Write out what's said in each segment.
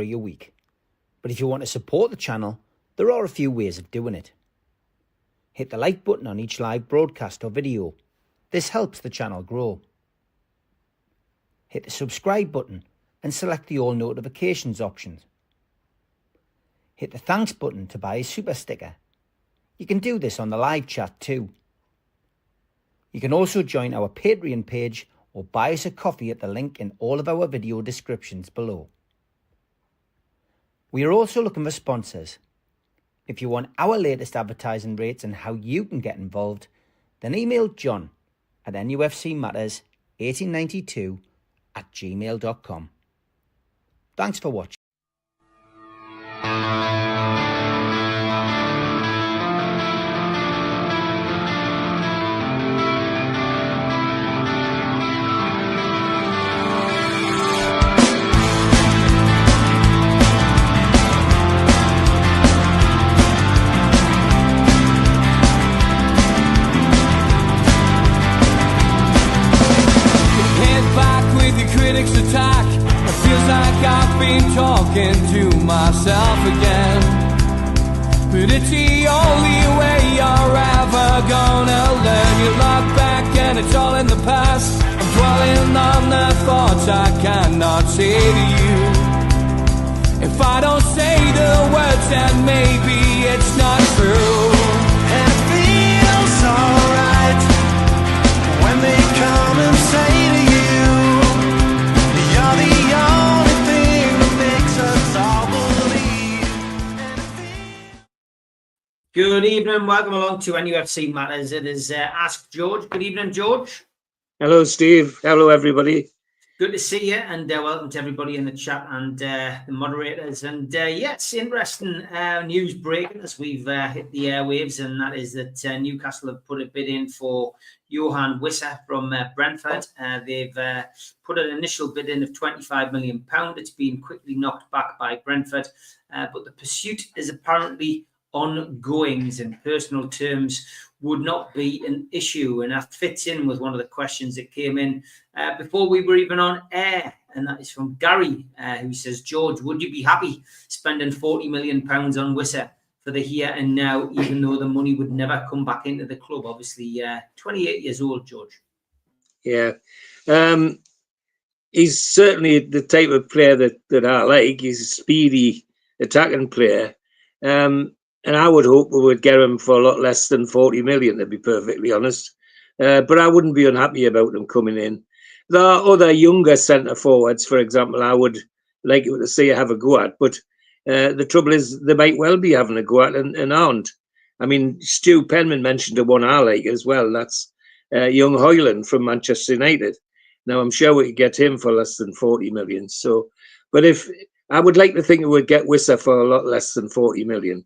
a week. But if you want to support the channel, there are a few ways of doing it. Hit the like button on each live broadcast or video. This helps the channel grow. Hit the subscribe button and select the all notifications options. Hit the thanks button to buy a super sticker. You can do this on the live chat too. You can also join our Patreon page or buy us a coffee at the link in all of our video descriptions below. We are also looking for sponsors. If you want our latest advertising rates and how you can get involved, then email John at nufcmatterspodcast@gmail.com. Thanks for watching. Attack. It feels like I've been talking to myself again, but it's the only way you're ever gonna learn. You look back and it's all in the past. I'm dwelling on the thoughts I cannot say to you. If I don't say the words, then maybe it's not true. And it feels alright when they come and say to you, you're the only thing that makes us all believe. Good evening, welcome along to NUFC Matters. It is Ask George. Good evening, George. Hello, Steve. Hello, everybody. Good to see you, and welcome to everybody in the chat and the moderators. And it's interesting news breaking as we've hit the airwaves, and that is that Newcastle have put a bid in for Johan Wissa from Brentford. They've put an initial bid in of £25 million. It's been quickly knocked back by Brentford, but the pursuit is apparently ongoing, in personal terms would not be an issue, and that fits in with one of the questions that came in before we were even on air, and that is from Gary, who says, George, would you be happy spending £40 million on Wissa for the here and now, even though the money would never come back into the club? Obviously 28 years old, George. Yeah, he's certainly the type of player that I like. He's a speedy attacking player, and I would hope we would get him for a lot less than 40 million, to be perfectly honest. But I wouldn't be unhappy about him coming in. There are other younger centre forwards, for example, I would like to see have a go at. But the trouble is, they might well be having a go at and aren't. I mean, Stu Penman mentioned the one I like as well. That's young Hoyland from Manchester United. Now, I'm sure we could get him for less than 40 million. So, but if I would like to think we would get Wissa for a lot less than 40 million.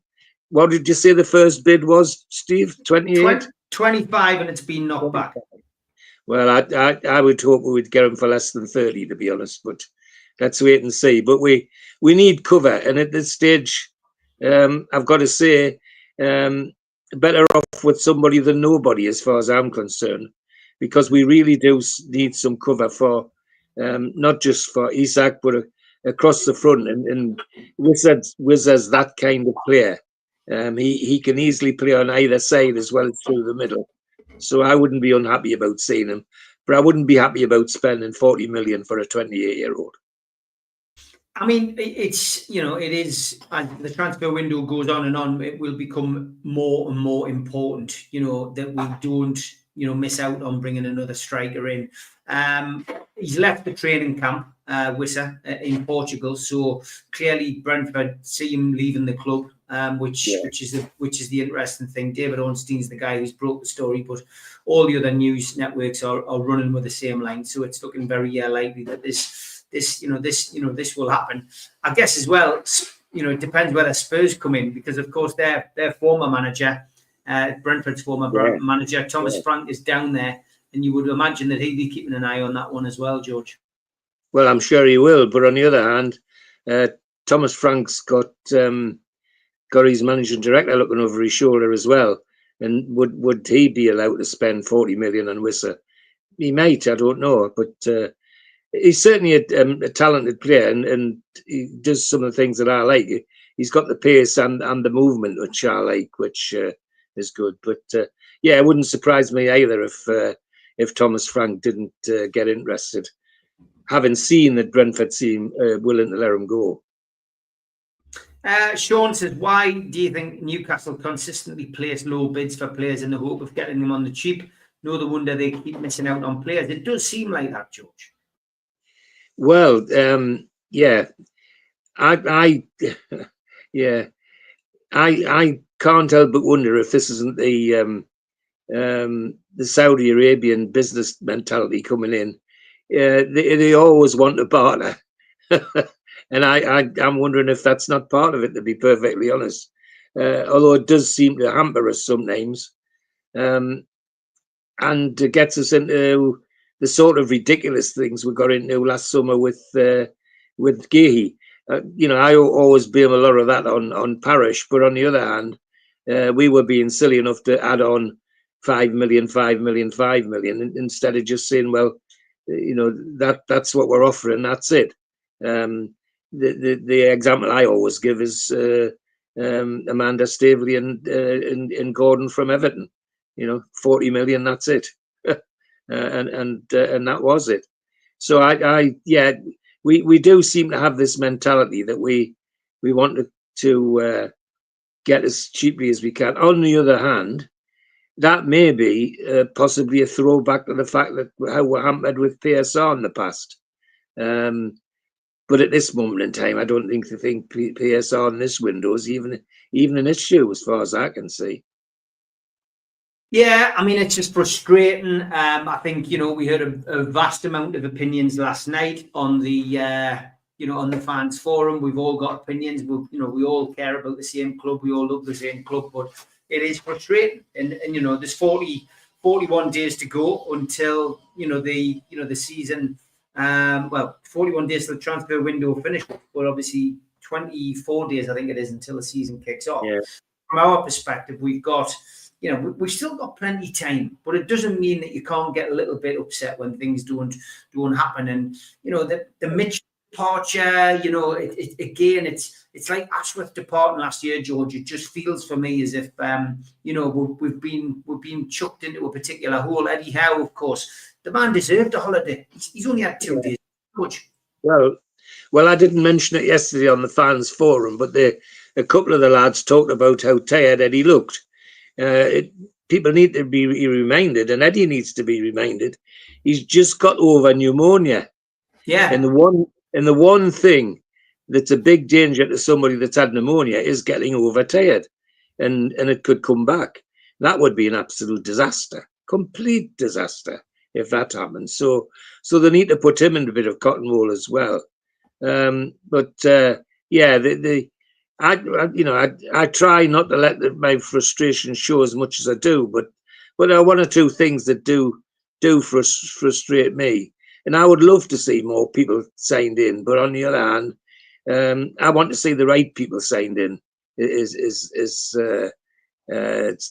What did you say the first bid was, Steve? 28? 25, and it's been knocked back. Well, I would hope we would get him for less than 30, to be honest. But let's wait and see. But we need cover. And at this stage, I've got to say, better off with somebody than nobody, as far as I'm concerned, because we really do need some cover for not just for Isak, but across the front. And Wissa's that kind of player. He can easily play on either side as well as through the middle. So I wouldn't be unhappy about seeing him, but I wouldn't be happy about spending 40 million for a 28-year-old. I mean, it's, it is, as the transfer window goes on and on, it will become more and more important, that we don't, miss out on bringing another striker in. He's left the training camp, Wissa, in Portugal. So clearly Brentford see him leaving the club, which is the interesting thing. David Ornstein's the guy who's broke the story, but all the other news networks are running with the same line. So it's looking very likely that this will happen. I guess as well, it depends whether Spurs come in, because of course their former manager, Brentford's former manager, Thomas Frank, is down there, and you would imagine that he'd be keeping an eye on that one as well, George. Well, I'm sure he will, but on the other hand, Thomas Frank's got his managing director looking over his shoulder as well. And would he be allowed to spend 40 million on Wissa? He might, I don't know, but he's certainly a talented player, and he does some of the things that I like. He's got the pace and the movement, which I like, which is good. But yeah, it wouldn't surprise me either if Thomas Frank didn't get interested, having seen that Brentford seem willing to let him go. Sean says, why do you think Newcastle consistently place low bids for players in the hope of getting them on the cheap? No wonder they keep missing out on players. It does seem like that, George. Well, yeah, I yeah, I can't help but wonder if this isn't the Saudi Arabian business mentality coming in. They always want to barter. And I'm wondering if that's not part of it, to be perfectly honest. Although it does seem to hamper us sometimes. And it gets us into the sort of ridiculous things we got into last summer with Gehi. I always blame a lot of that on Parish, but on the other hand, we were being silly enough to add on 5 million, 5 million, 5 million, instead of just saying, well, that's what we're offering, that's it. The example I always give is Amanda Staveley and Gordon from Everton. 40 million, that's it. and that was it. So we do seem to have this mentality that we want to get as cheaply as we can. On the other hand, that may be possibly a throwback to the fact that how we're hampered with PSR in the past. But at this moment in time, I don't think PSR in this window is even an issue, as far as I can see. Yeah, I mean, it's just frustrating. I think, we heard a vast amount of opinions last night on the, on the fans forum. We've all got opinions. We all care about the same club. We all love the same club, but it is frustrating. And there's 41 days to go until, the season. 41 days till the transfer window finished, but obviously 24 days, I think it is, until the season kicks off. Yeah. From our perspective, we've got, we've still got plenty of time, but it doesn't mean that you can't get a little bit upset when things don't happen. And, the Mitch departure, it's like Ashworth departing last year, George. It just feels for me as if, we've been chucked into a particular hole. Eddie Howe, of course, the man deserved a holiday. He's only had 2 days. Much. Well, I didn't mention it yesterday on the fans forum, but a couple of the lads talked about how tired Eddie looked. People need to be reminded, and Eddie needs to be reminded, he's just got over pneumonia. Yeah. And the one thing that's a big danger to somebody that's had pneumonia is getting overtired, and it could come back. That would be an absolute disaster, complete disaster, if that happens. So they need to put him in a bit of cotton wool as well. I try not to let my frustration show as much as I do, but there are one or two things that do frustrate me, and I would love to see more people signed in. But on the other hand, I want to see the right people signed in. It's the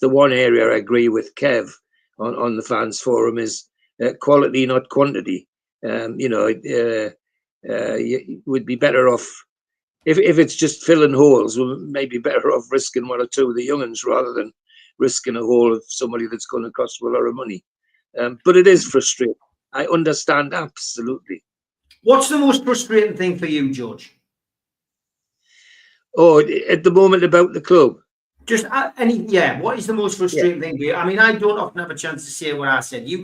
one area I agree with Kev on the fans forum is quality, not quantity. You would be better off. If it's just filling holes, we're maybe better off risking one or two of the young'uns rather than risking a hole of somebody that's going to cost a lot of money. But it is frustrating. I understand absolutely. What's the most frustrating thing for you, George? Oh, at the moment about the club? Just what is the most frustrating thing for you? I mean, I don't often have a chance to say what I said. You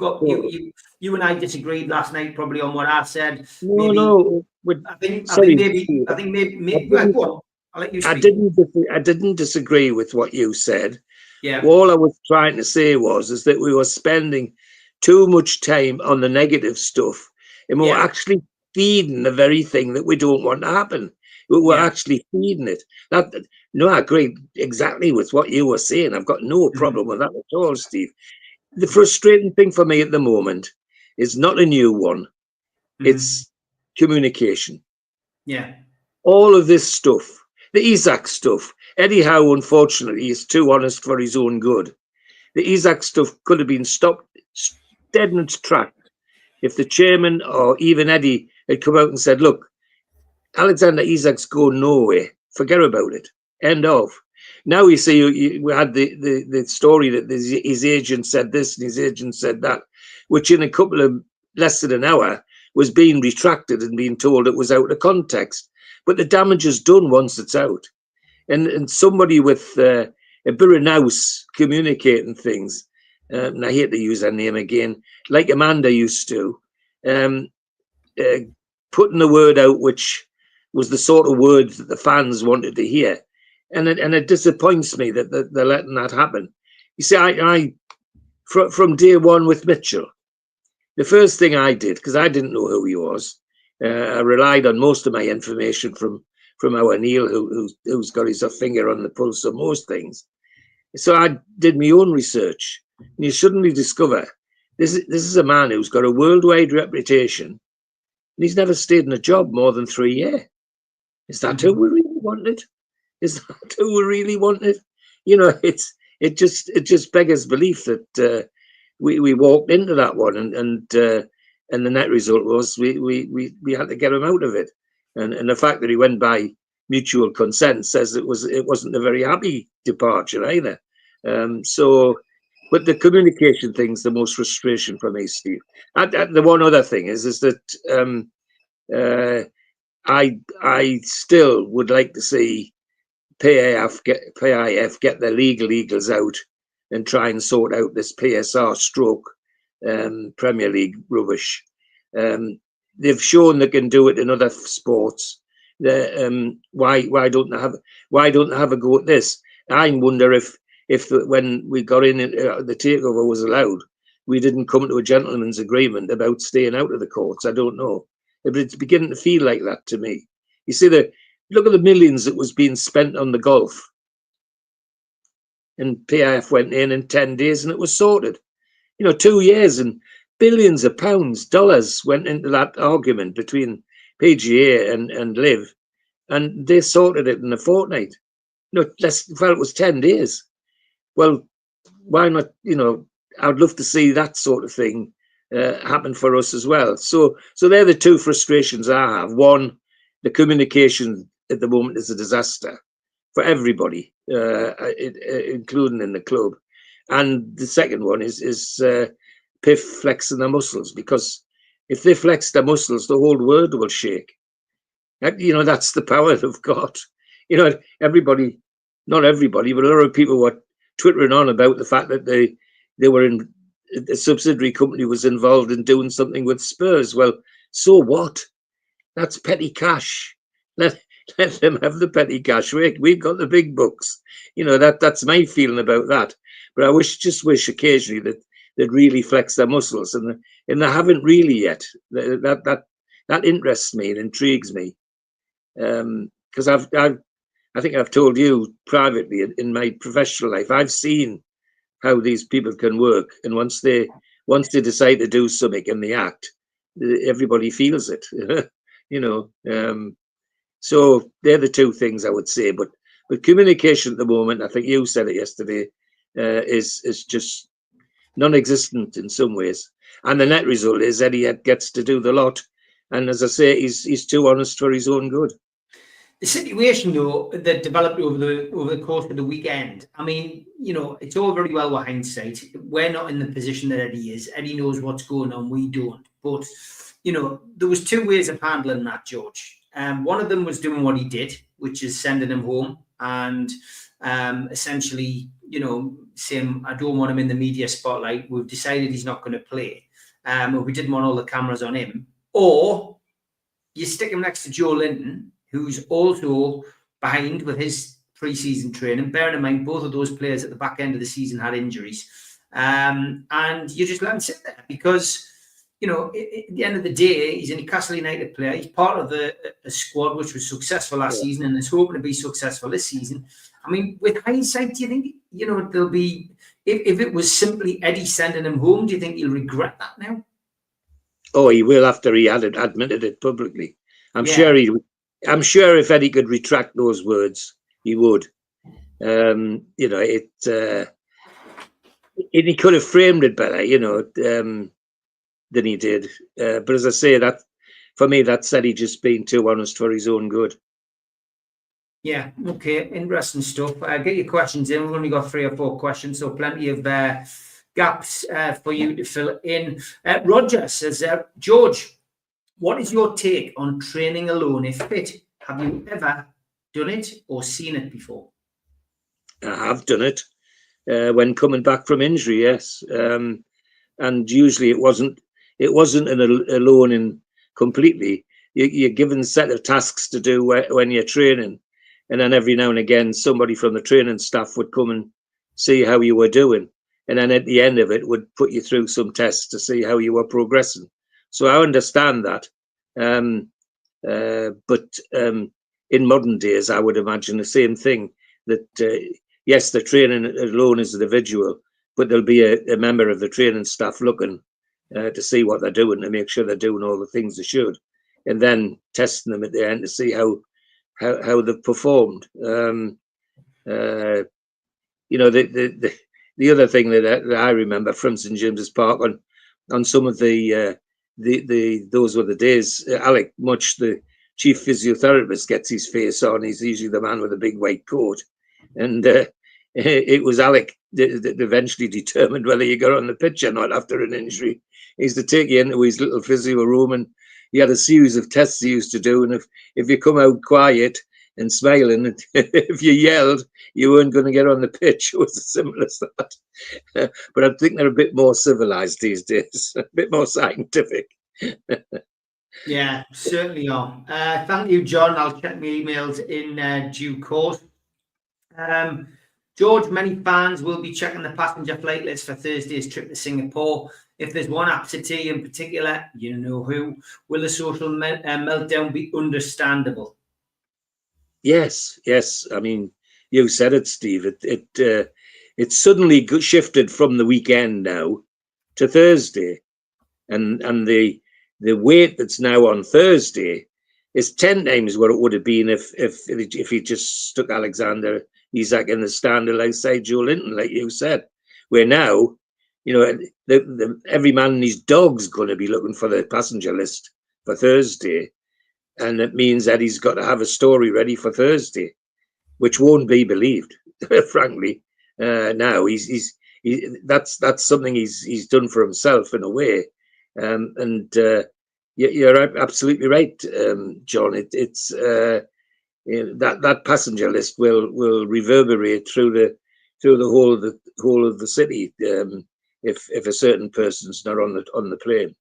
and I disagreed last night probably on what I said. I think maybe go on. I'll let you speak. I didn't disagree with what you said. Yeah. All I was trying to say is that we were spending too much time on the negative stuff, and we were actually feeding the very thing that we don't want to happen. We were actually feeding it. I agree exactly with what you were saying. I've got no problem with that at all, Steve. The frustrating thing for me at the moment is not a new one. It's communication. Yeah. All of this stuff, the Isaac stuff, Eddie Howe, unfortunately, is too honest for his own good. The Isaac stuff could have been stopped dead in its track if the chairman or even Eddie had come out and said, look, Alexander Isak's going nowhere, forget about it, end of. Now you see, we had the story that his agent said this and his agent said that, which in a couple of less than an hour was being retracted and being told it was out of context. But the damage is done once it's out. And somebody with a bit of nous communicating things, and I hate to use her name again, like Amanda used to, putting the word out which was the sort of words that the fans wanted to hear. And it disappoints me that they're letting that happen. You see, I from day one with Mitchell, the first thing I did, because I didn't know who he was, I relied on most of my information from our Neil, who's got his finger on the pulse of most things. So I did my own research, and you suddenly discover this is a man who's got a worldwide reputation, and he's never stayed in a job more than 3 years. Is that who we really wanted? Is that who we really wanted? You know, it just beggars belief that we walked into that one, and the net result was we had to get him out of it, and the fact that he went by mutual consent says it wasn't a very happy departure either. But the communication thing's the most frustration for me, Steve. The one other thing is that I still would like to see PIF get their legal eagles out and try and sort out this PSR stroke Premier League rubbish. They've shown they can do it in other sports. Why don't they have a go at this? I wonder if when we got in, the takeover was allowed, we didn't come to a gentleman's agreement about staying out of the courts. I don't know, but it's beginning to feel like that to me. You see, look at the millions that was being spent on the golf, and PIF went in 10 days and it was sorted. 2 years and billions of dollars went into that argument between PGA and Liv, and they sorted it in a fortnight. It was 10 days. Well, why not? I'd love to see that sort of thing happen for us as well. So they're the two frustrations I have. One, the communication at the moment is a disaster for everybody, including in the club. And the second one is PIF flexing their muscles, because if they flex their muscles, the whole world will shake. That's the power they've got. Everybody, not everybody, but a lot of people were twittering on about the fact that they were in a subsidiary company was involved in doing something with Spurs. Well, so what? That's petty cash. Let them have the petty cash. We've got the big bucks. That's my feeling about that. But I just wish occasionally that they'd really flex their muscles, and they haven't really yet. That interests me and intrigues me, because I think I've told you privately in my professional life, I've seen how these people can work, and once they decide to do something and they act, everybody feels it. So they're the two things I would say. But communication at the moment, I think you said it yesterday, is just non-existent in some ways. And the net result is Eddie gets to do the lot. And as I say, he's too honest for his own good. The situation, though, that developed over the course of the weekend, I mean, it's all very well with hindsight. We're not in the position that Eddie is. Eddie knows what's going on. We don't. But, there was two ways of handling that, George. One of them was doing what he did, which is sending him home and essentially, saying, I don't want him in the media spotlight. We've decided he's not going to play. We didn't want all the cameras on him. Or you stick him next to Joe Linton, who's also behind with his pre-season training. Bearing in mind, both of those players at the back end of the season had injuries. And you just let him sit there because, at the end of the day, he's a Newcastle United player. He's part of a squad which was successful last season and is hoping to be successful this season. I mean, with hindsight, do you think, there'll be, if it was simply Eddie sending him home, do you think he'll regret that now? Oh, he will after he had admitted it publicly. I'm sure if Eddie could retract those words, he would. He could have framed it better. than he did. But as I say, that for me, that said he just being too honest for his own good. Yeah, okay, interesting stuff. Get your questions in. We've only got 3 or 4 questions, so plenty of gaps for you to fill in. Roger says, George, what is your take on training alone if fit? Have you ever done it or seen it before? I have done it when coming back from injury, yes. And usually it wasn't an alone in completely. You're given a set of tasks to do when you're training, and then every now and again somebody from the training staff would come and see how you were doing, and then at the end of it would put you through some tests to see how you were progressing. So I understand that, but in modern days I would imagine the same thing, that yes, the training alone is individual, but there'll be a member of the training staff looking to see what they're doing, to make sure they're doing all the things they should, and then testing them at the end to see how they've performed. You know, the other thing that I remember from St James's Park on some of those were the days. Alec Much, the chief physiotherapist, gets his face on. He's usually the man with a big white coat, and it was Alec that eventually determined whether you got on the pitch or not after an injury. He used to take you into his little physio room, and he had a series of tests he used to do. And if you come out quiet and smiling, if you yelled, you weren't going to get on the pitch. It was as simple as that. But I think they're a bit more civilized these days, a bit more scientific. Yeah, certainly are. Thank you, John. I'll check my emails in due course. George, many fans will be checking the passenger flight list for Thursday's trip to Singapore. If there's one absentee in particular, you know who, will the social meltdown be understandable? Yes. I mean, you said it, Steve. It suddenly shifted from the weekend now to Thursday, and the weight that's now on Thursday is 10 times what it would have been if he just stuck Alexander Isak in the stand alongside Joe Linton, like you said. Where now, you know, every man and his dog's going to be looking for the passenger list for Thursday, and it means that he's got to have a story ready for Thursday, which won't be believed, frankly. Now that's something he's done for himself in a way, and you're absolutely right, John. It's that passenger list will reverberate through the whole of the city if a certain person's not on the plane.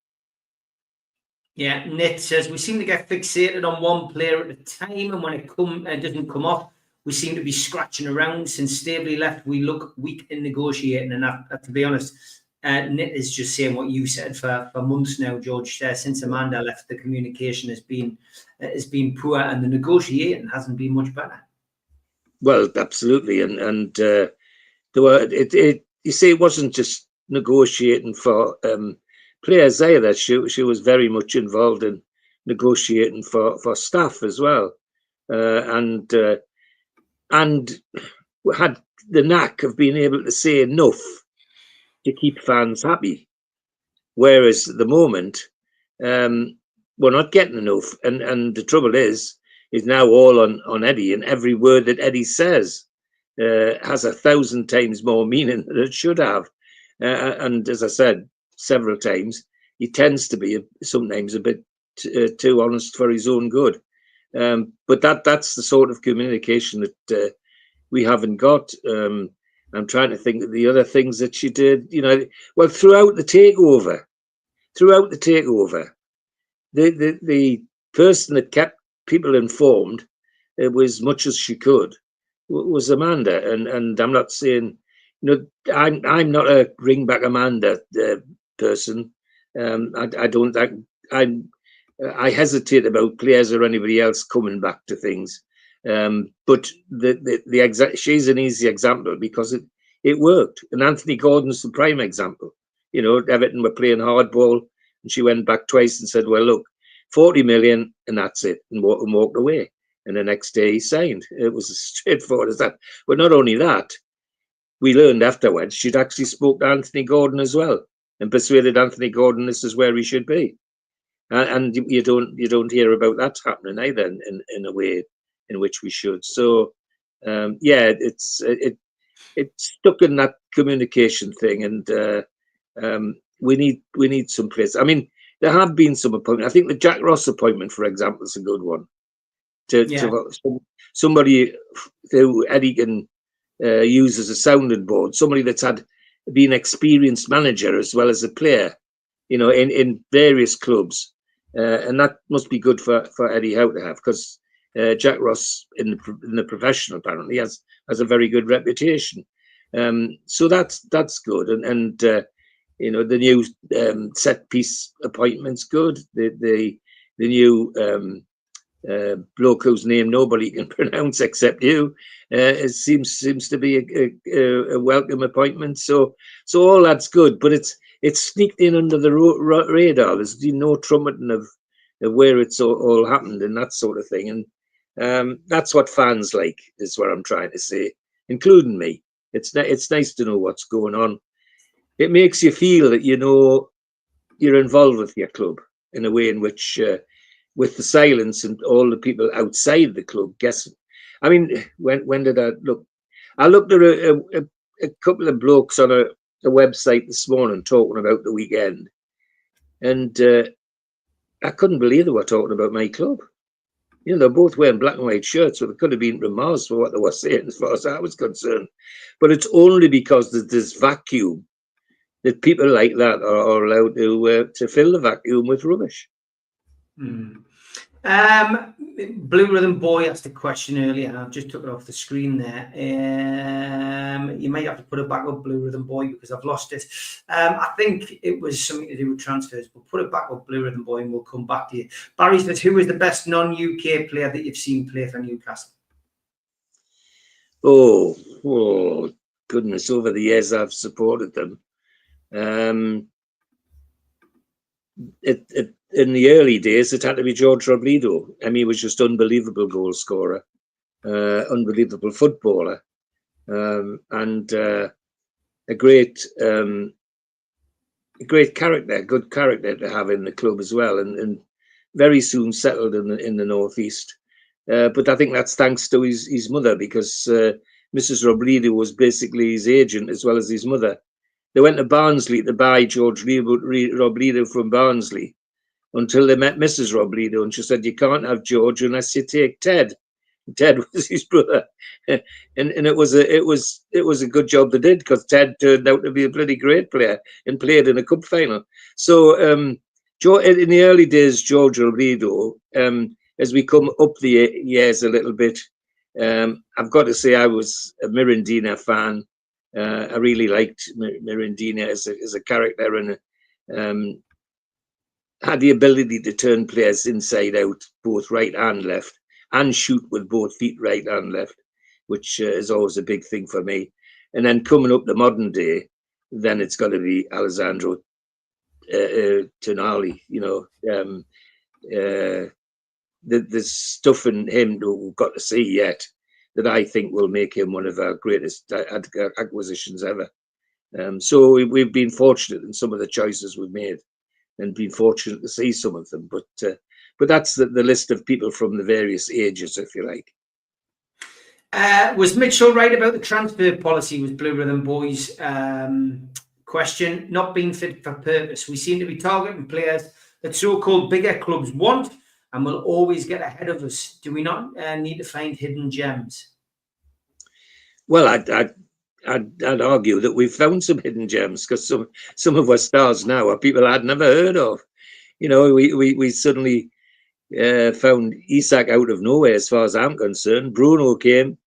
Yeah, Nit says we seem to get fixated on one player at a time, and when it doesn't come off, we seem to be scratching around. Since Stabley left, we look weak in negotiating, and to be honest, Nit is just saying what you said for months now, George. Since Amanda left, the communication has been poor, and the negotiating hasn't been much better. Well, absolutely, and there were you see, it wasn't just negotiating for players either. She was very much involved in negotiating for staff as well, and had the knack of being able to say enough to keep fans happy. Whereas at the moment, we're not getting enough, and the trouble is now all on Eddie, and every word that Eddie says has 1,000 times more meaning than it should have. And as I said several times, he tends to be sometimes a bit too honest for his own good. But that's the sort of communication that we haven't got. I'm trying to think of the other things that she did. You know, well, throughout the takeover, the person that kept people informed, as much as she could, was Amanda. And I'm not saying, you know, I'm not a ring back Amanda person. I don't think I hesitate about players or anybody else coming back to things. But she's an easy example because it worked. And Anthony Gordon's the prime example. You know, Everton were playing hardball, and she went back twice and said, "Well, look, 40 million, and that's it," and walked away. And the next day he signed. It was as straightforward as that. But not only that, we learned afterwards she'd actually spoke to Anthony Gordon as well. and persuaded Anthony Gordon this is where he should be. And you don't hear about that happening either in a way in which we should. So yeah, it's stuck in that communication thing, and we need some place. I mean, there have been some appointments. I think the Jack Ross appointment, for example, is a good one. To somebody who Eddie can use as a sounding board, somebody that's been experienced manager as well as a player, you know, in various clubs. And that must be good for Eddie Howe to have, because Jack Ross in the profession apparently has a very good reputation. So that's good, and you know, the new set piece appointment's good. The new bloke whose name nobody can pronounce except you. It seems to be a welcome appointment. So all that's good, but it's sneaked in under the radar. There's no trumpeting of where it's all happened and that sort of thing. And that's what fans like, is what I'm trying to say, including me. It's nice to know what's going on. It makes you feel that, you know, you're involved with your club in a way in which, with the silence and all the people outside the club guessing. I mean, when did I look? I looked at a couple of blokes on a website this morning talking about the weekend, and I couldn't believe they were talking about my club. You know, they're both wearing black and white shirts, so they could have been from Mars for what they were saying, as far as I was concerned. But it's only because there's this vacuum that people like that are allowed to fill the vacuum with rubbish. Blue Rhythm Boy asked a question earlier, and I've just took it off the screen there. You might have to put it back up, Blue Rhythm Boy, because I've lost it. I think it was something to do with transfers, but put it back up, Blue Rhythm Boy, and we'll come back to you. Barry says, who is the best non-UK player that you've seen play for Newcastle? Oh, goodness, over the years I've supported them. In the early days, it had to be George Robledo. I mean, he was just unbelievable goal scorer, unbelievable footballer, and a great character, good character to have in the club as well, and very soon settled in the northeast. But I think that's thanks to his mother, because Mrs. Robledo was basically his agent as well as his mother. They went to Barnsley to buy George Robledo from Barnsley until they met Mrs. Robledo, and she said, "You can't have George unless you take Ted." Ted was his brother, and it was a good job they did, because Ted turned out to be a bloody great player and played in a cup final. So in the early days, George Robledo, as we come up the years a little bit, I've got to say I was a Mirandina fan. I really liked Mirandina as a character, and had the ability to turn players inside out, both right and left, and shoot with both feet, right and left, which is always a big thing for me. And then coming up the modern day, then it's got to be Alessandro Tonali. You know, there's stuff in him that we've got to see yet that I think will make him one of our greatest acquisitions ever. So we've been fortunate in some of the choices we've made, and been fortunate to see some of them. But that's the list of people from the various ages, if you like. Was Mitchell right about the transfer policy? Was Blue Rhythm Boys question not being fit for purpose? We seem to be targeting players that so-called bigger clubs want and will always get ahead of us. Do we not need to find hidden gems? Well, I'd argue that we've found some hidden gems, because some of our stars now are people I'd never heard of. You know, we suddenly found Isak out of nowhere, as far as I'm concerned. Bruno came,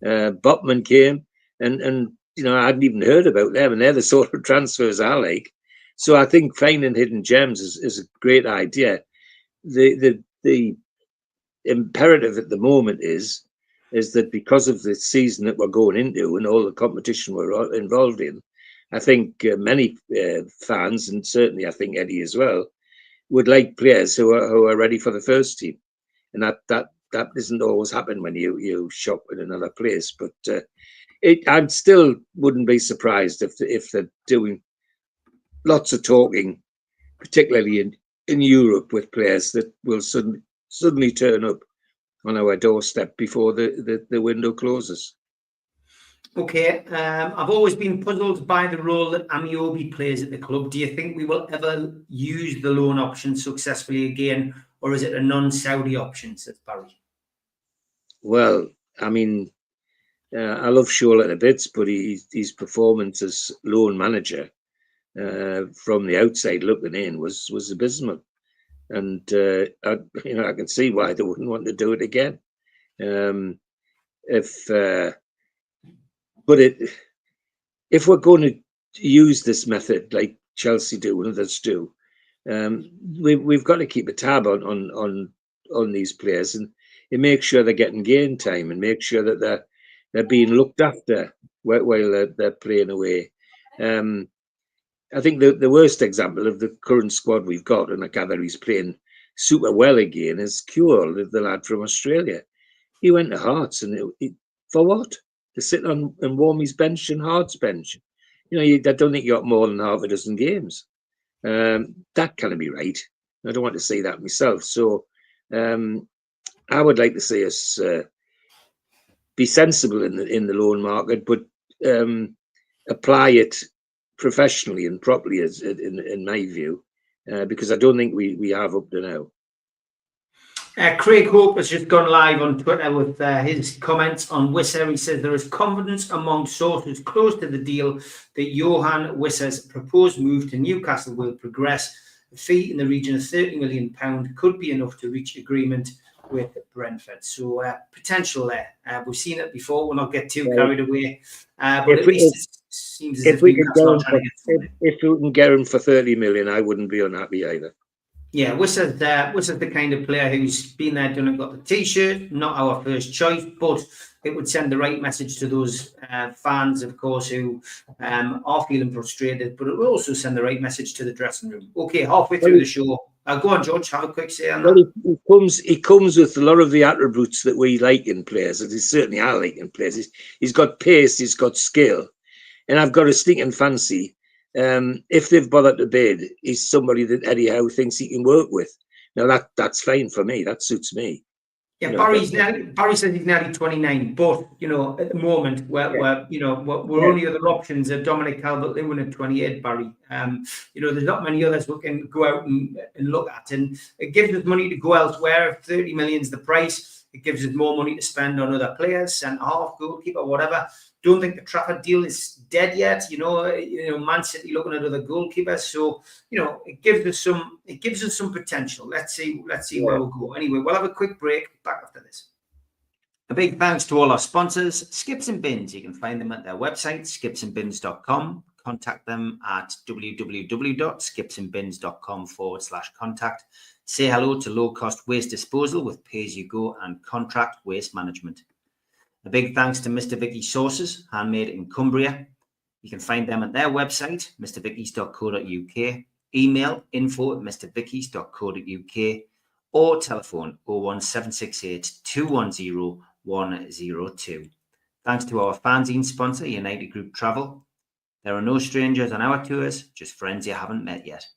Botman came, and you know, I hadn't even heard about them, and they're the sort of transfers I like. So I think finding hidden gems is a great idea. The imperative at the moment is that because of the season that we're going into and all the competition we're involved in, I think many fans, and certainly I think Eddie as well, would like players who are ready for the first team, and that doesn't always happen when you shop in another place. But I still wouldn't be surprised if they're doing lots of talking, particularly in Europe, with players that will suddenly turn up on our doorstep before the window closes. Okay, I've always been puzzled by the role that Amiobi plays at the club. Do you think we will ever use the loan option successfully again, or is it a non-Saudi option, says Barry? Well, I mean, I love Shola a bit, but his performance as loan manager from the outside looking in was abysmal, and I can see why they wouldn't want to do it again. If we're going to use this method like Chelsea do and others do, we've got to keep a tab on these players and make sure they're getting game time and make sure that they're being looked after while they're playing away. I think the worst example of the current squad we've got, and I gather he's playing super well again, is Cure, the lad from Australia. He went to Hearts, and for what? To sit on and warm his bench and Hearts bench. I don't think you got more than half a dozen games. That can't be right. I don't want to say that myself. So I would like to see us be sensible in the loan market, but apply it professionally and properly, in my view, because I don't think we have up to now. Craig Hope has just gone live on Twitter with his comments on Wisser. He says there is confidence among sources close to the deal that Johan Wisser's proposed move to Newcastle will progress. A fee in the region of £30 million could be enough to reach agreement with Brentford. So potential there. We've seen it before. We'll not get too carried away. But at least it seems as if Newcastle are trying to get if we can get him for 30 million, I wouldn't be unhappy either. Yeah, Wisser's the kind of player who's been there, done it, got the T-shirt. Not our first choice, but it would send the right message to those fans, of course, who are feeling frustrated. But it will also send the right message to the dressing room. Okay, halfway through the show, go on, George. Have a quick say on that. He comes with a lot of the attributes that we like in players. And certainly I like in players. He's got pace. He's got skill, and I've got a stinking fancy. If they've bothered to bid, he's somebody that Eddie Howe thinks he can work with. Now that's fine for me. That suits me. Yeah, Barry says he's nearly 29, but at the moment we're only other options are Dominic Calvert-Lewin at 28. Barry, there's not many others we can go out and look at, and it gives us money to go elsewhere. If 30 million is the price, it gives us more money to spend on other players, centre half, goalkeeper, whatever. Don't think the Trafford deal is dead yet. Man City looking at other goalkeepers, so it gives us some potential. Let's see where we'll go. Anyway, we'll have a quick break. Back after this. A big thanks to all our sponsors, Skips and Bins. You can find them at their website, skipsandbins.com. Contact them at www.skipsandbins.com/contact. Say hello to low-cost waste disposal with pay-as-you-go and contract waste management. A big thanks to Mr. Vicky's Sauces, handmade in Cumbria. You can find them at their website, mrvickies.co.uk, email info@mrvickies.co.uk, or telephone 01768 210 102. Thanks to our fanzine sponsor, United Group Travel. There are no strangers on our tours, just friends you haven't met yet.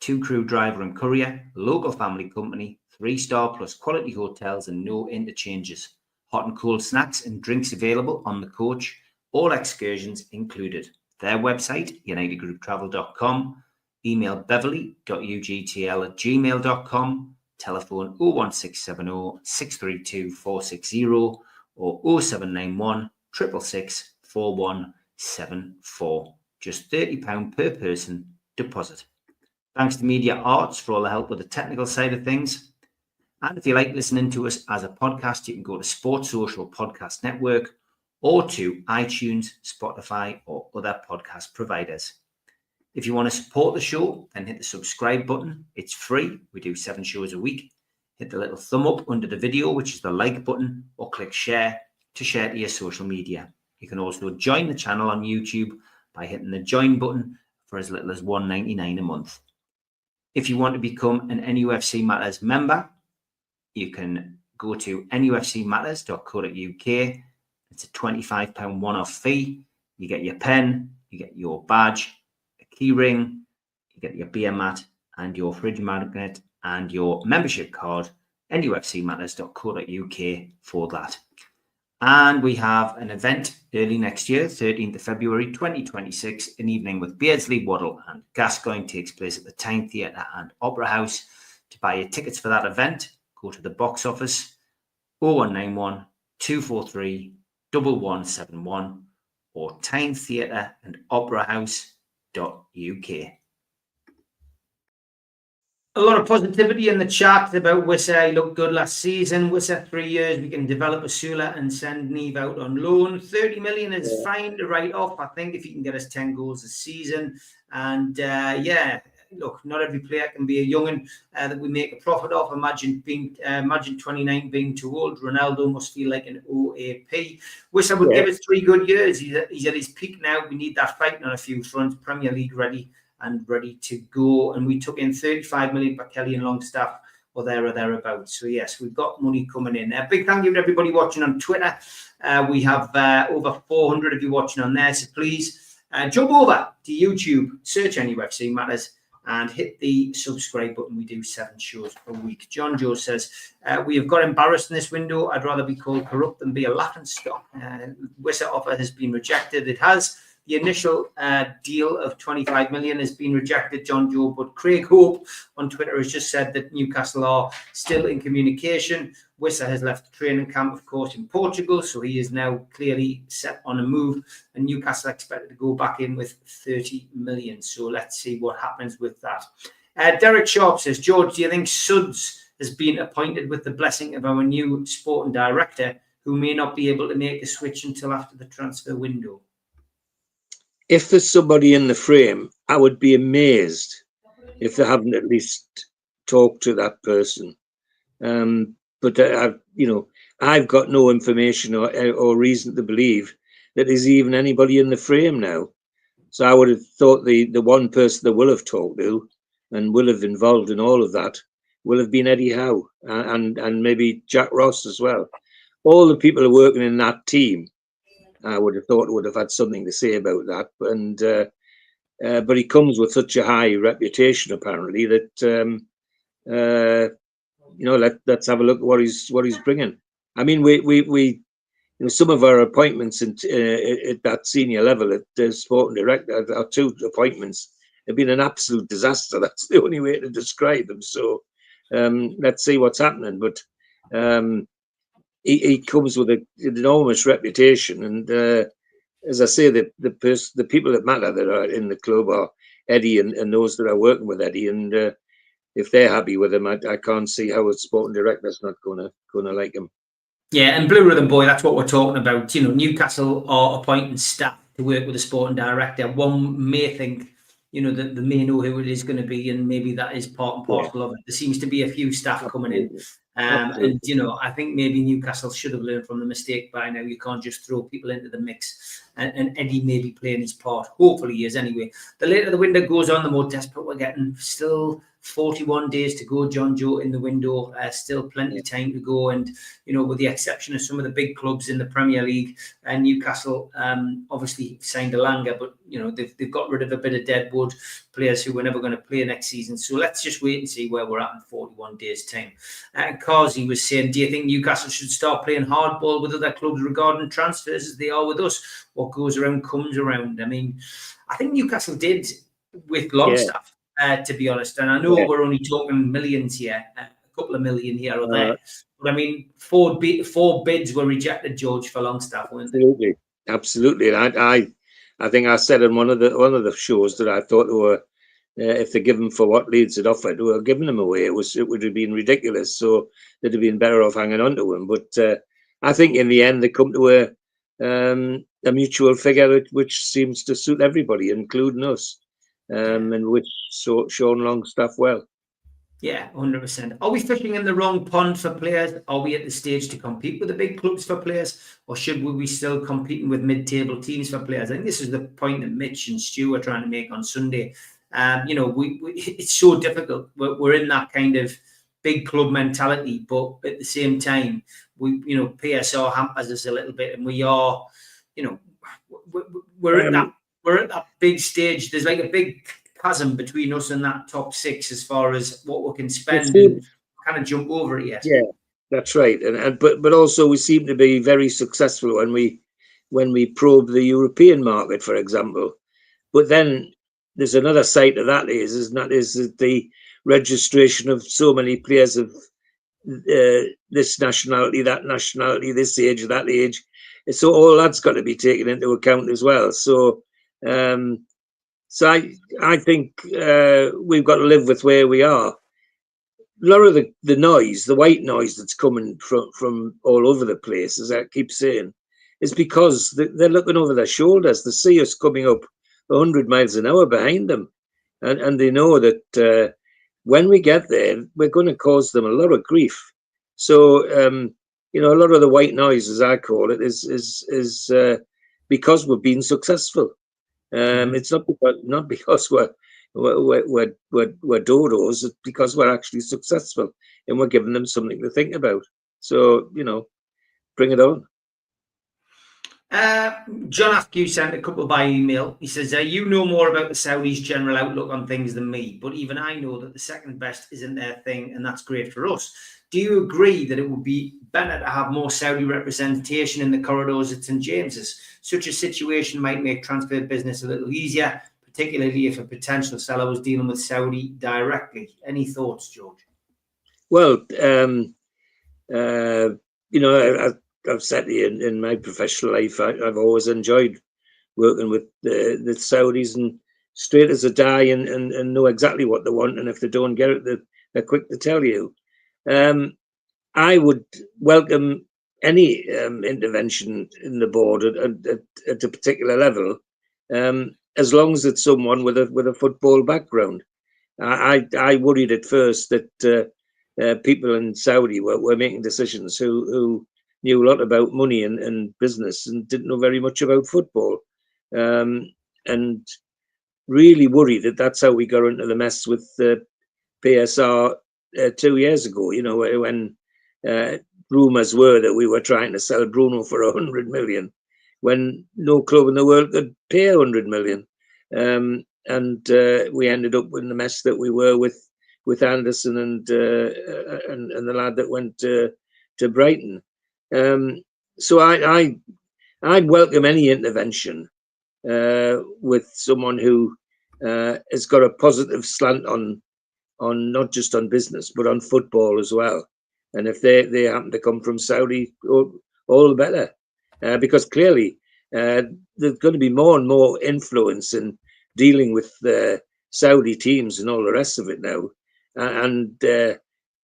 2-crew driver and courier, local family company, 3-star plus quality hotels and no interchanges. Hot and cold snacks and drinks available on the coach, all excursions included. Their website, unitedgrouptravel.com, email beverly.ugtl@gmail.com, telephone 01670 632 460 or 0791 666 4174. Just £30 per person deposit. Thanks to Media Arts for all the help with the technical side of things. And if you like listening to us as a podcast, you can go to Sports Social Podcast Network or to iTunes, Spotify, or other podcast providers. If you want to support the show, then hit the subscribe button. It's free. We do 7 shows a week. Hit the little thumb up under the video, which is the like button, or click share to share to your social media. You can also join the channel on YouTube by hitting the join button for as little as $1.99 a month. If you want to become an NUFC Matters member, you can go to nufcmatterspodcast.co.uk. It's a £25 one-off fee. You get your pen, you get your badge, a key ring, get your beer mat and your fridge magnet and your membership card, nufcmatterspodcast.co.uk for that. And we have an event early next year, 13th of February 2026, an evening with Beardsley, Waddle and Gascoigne takes place at the Tyne Theatre and Opera House. To buy your tickets for that event, go to the box office 0191 243 1171 or Tyne Theatre and Opera House.uk. A lot of positivity in the chat about Wissa. He looked good last season. Wissa, 3 years. We can develop Asula and send Neve out on loan. 30 million is fine to write off, I think, if he can get us 10 goals a season. And look, not every player can be a young'un that we make a profit off. Imagine 29 being too old. Ronaldo must feel like an OAP. Wissa would give us 3 good years. He's at his peak now. We need that fighting on a few fronts. Premier League ready and ready to go. And we took in 35 million for Kelly and Longstaff or thereabouts. So yes, we've got money coming in. A big thank you to everybody watching on Twitter. We have over 400 of you watching on there. So please jump over to YouTube, search NUFC Matters and hit the subscribe button. We do 7 shows a week. John Joe says, we have got embarrassed in this window. I'd rather be called corrupt than be a laughing stock. Wissa offer has been rejected. It has. The initial deal of 25 million has been rejected, John Joe, but Craig Hope on Twitter has just said that Newcastle are still in communication. Wissa has left the training camp, of course, in Portugal, so he is now clearly set on a move, and Newcastle expected to go back in with 30 million. So let's see what happens with that. Derek Sharp says, George, do you think Suds has been appointed with the blessing of our new sporting director, who may not be able to make a switch until after the transfer window? If there's somebody in the frame, I would be amazed if they haven't at least talked to that person. But I've got no information or reason to believe that there's even anybody in the frame now. So I would have thought the one person that will have talked to and will have involved in all of that will have been Eddie Howe and maybe Jack Ross as well. All the people who are working in that team, I would have thought would have had something to say about that, but he comes with such a high reputation apparently that let's have a look at what he's bringing. I mean, we some of our appointments at that senior level at the sporting director, our 2 appointments have been an absolute disaster. That's the only way to describe them. So let's see what's happening, but. He comes with an enormous reputation, and as I say, the people that matter that are in the club are Eddie and those that are working with Eddie. And if they're happy with him, I can't see how a sporting director's not going to like him. Yeah, and Blue Rhythm Boy, that's what we're talking about. Newcastle are appointing staff to work with a sporting director. One may think, that they may know who it is going to be, and maybe that is part and parcel of it. There seems to be a few staff coming in. And I think maybe Newcastle should have learned from the mistake by now. You can't just throw people into the mix, and Eddie may be playing his part. Hopefully he is anyway. The later the window goes on, the more desperate we're getting. Still 41 days to go, John Joe, in the window. Still plenty of time to go, and with the exception of some of the big clubs in the Premier League, and Newcastle obviously signed Elanga, but they've got rid of a bit of deadwood players who were never going to play next season. So let's just wait and see where we're at in 41 days' time. Carsey was saying, do you think Newcastle should start playing hardball with other clubs regarding transfers as they are with us? What goes around comes around. I mean, I think Newcastle did with Longstaff, to be honest. And I know we're only talking millions here, a couple of million here or there. But I mean, four bids were rejected, George, for Longstaff, weren't they? Absolutely. And I think I said in one of the shows that I thought they were, if they give them for what Leeds had offered, we were giving them away. It would have been ridiculous. So they'd have been better off hanging on to him. But I think in the end they come to a mutual figure which seems to suit everybody, including us, and which Sean Longstaff well. Yeah, 100%. Are we fishing in the wrong pond for players? Are we at the stage to compete with the big clubs for players? Or should we be still competing with mid-table teams for players? I think this is the point that Mitch and Stu were trying to make on Sunday. It's so difficult. We're in that kind of big club mentality, but at the same time, PSR hampers us a little bit, and we are, we're at that big stage. There's like a big chasm between us and that top six as far as what we can spend seems- and kind of jump over it yet. Yeah, that's right. But also we seem to be very successful when we probe the European market, for example. But then there's another side to that is that the registration of so many players of this nationality, that nationality, this age, that age. So all that's got to be taken into account as well. So I think we've got to live with where we are. A lot of the noise, the white noise that's coming from all over the place, as I keep saying, is because they're looking over their shoulders. They see us coming up 100 miles an hour behind them, and they know that when we get there, we're going to cause them a lot of grief. So a lot of the white noise, as I call it, is because we've been successful. It's not because we're dodos. It's because we're actually successful and we're giving them something to think about. So bring it on. John Askew sent a couple by email. He says, you know more about the Saudis' general outlook on things than me, but even I know that the second best isn't their thing, and that's great for us. Do you agree that it would be better to have more Saudi representation in the corridors at St James's? Such a situation might make transfer business a little easier, particularly if a potential seller was dealing with Saudi directly. Any thoughts, George? Well, I've said in my professional life, I've always enjoyed working with the Saudis, and straight as a die, and know exactly what they want, and if they don't get it, they're quick to tell you. I would welcome any intervention in the board at a particular level, as long as it's someone with a football background. I worried at first that people in Saudi were making decisions who knew a lot about money and business and didn't know very much about football, and really worried that that's how we got into the mess with PSR 2 years ago. When rumours were that we were trying to sell Bruno for 100 million, when no club in the world could pay 100 million, and we ended up in the mess that we were with Anderson and the lad that went to Brighton. So I'd welcome any intervention with someone who has got a positive slant on not just on business but on football as well. And if they happen to come from Saudi, all the better, because clearly there's going to be more and more influence in dealing with the Saudi teams and all the rest of it now. And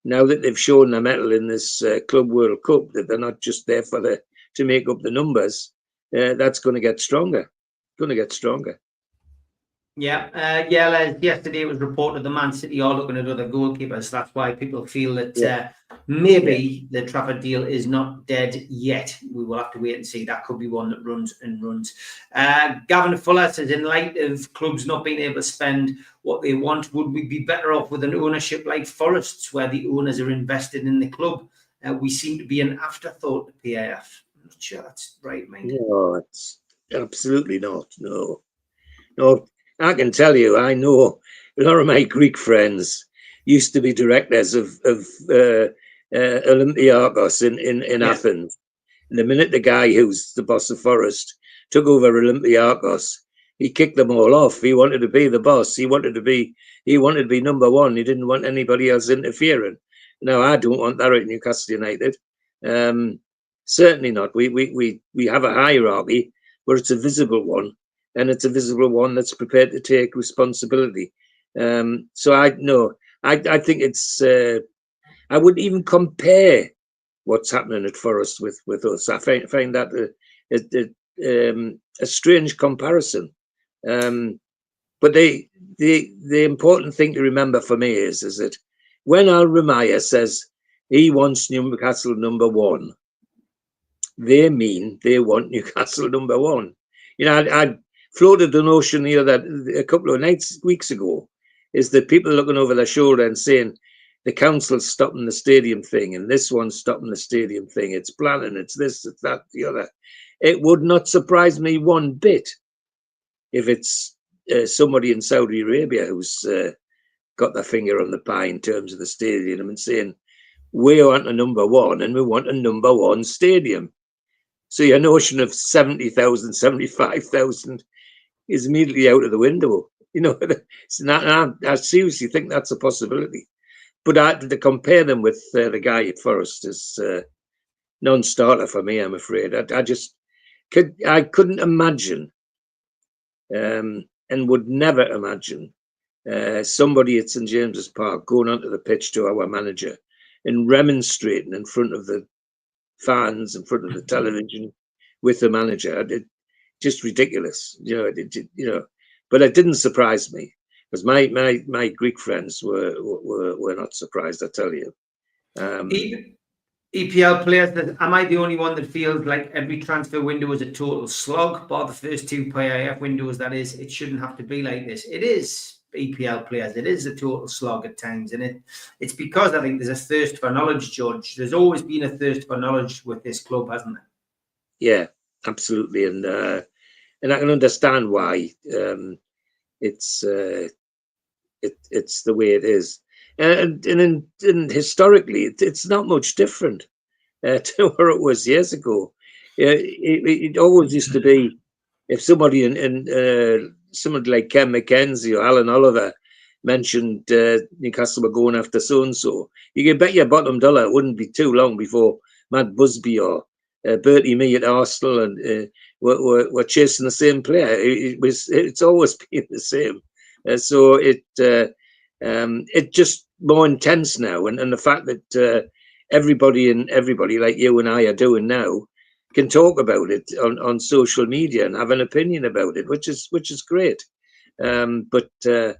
now that they've shown their mettle in this Club World Cup, that they're not just there to make up the numbers, that's going to get stronger. Yeah, yesterday it was reported the Man City are looking at other goalkeepers. That's why people feel that maybe the Trafford deal is not dead yet. We will have to wait and see. That could be one that runs and runs. Gavin Fuller says, in light of clubs not being able to spend what they want, would we be better off with an ownership like Forest's, where the owners are invested in the club? We seem to be an afterthought to PAF. I'm not sure that's right, mate. No, it's absolutely not. No. I can tell you, I know a lot of my Greek friends used to be directors of Olympiakos in Athens. And the minute the guy who's the boss of Forest took over Olympiakos, he kicked them all off. He wanted to be the boss. He wanted to be number one. He didn't want anybody else interfering. No, I don't want that at Newcastle United. Certainly not. We have a hierarchy, but it's a visible one. And it's a visible one that's prepared to take responsibility. So I think it's. I wouldn't even compare what's happening at Forest with us. I find that a strange comparison. But the important thing to remember for me is that when Al Ramaya says he wants Newcastle number one, they mean they want Newcastle number one. I floated the notion here that a couple of weeks ago is that people looking over their shoulder and saying the council's stopping the stadium thing and this one's stopping the stadium thing. It's planning, it's this, it's that, the other. It would not surprise me one bit if it's somebody in Saudi Arabia who's got their finger on the pie in terms of the stadium and saying, we want a number one and we want a number one stadium. So your notion of 70,000, 75,000 is immediately out of the window. You know, it's not, I seriously think that's a possibility. But to compare them with the guy at Forest is non-starter for me, I'm afraid. I couldn't imagine and would never imagine somebody at St James's Park going onto the pitch to our manager and remonstrating in front of the fans, in front of the television with the manager. Just ridiculous, you know. But it didn't surprise me because my Greek friends were not surprised. I tell you. EPL players, am I the only one that feels like every transfer window is a total slog? Bar the first two PIF windows, that is, it shouldn't have to be like this. It is. EPL players, it is a total slog at times, and it's because I think there's a thirst for knowledge, George. There's always been a thirst for knowledge with this club, hasn't there? Yeah, absolutely, and I can understand why it's the way it is, and historically, it's not much different to where it was years ago. It always used to be if somebody in somebody like Ken McKenzie or Alan Oliver mentioned Newcastle were going after so-and-so, you can bet your bottom dollar it wouldn't be too long before Matt Busby or Bertie Mee at Arsenal and were chasing the same player. It's always been the same. So it's just more intense now, and the fact that everybody like you and I are doing now can talk about it on social media and have an opinion about it, which is great. But the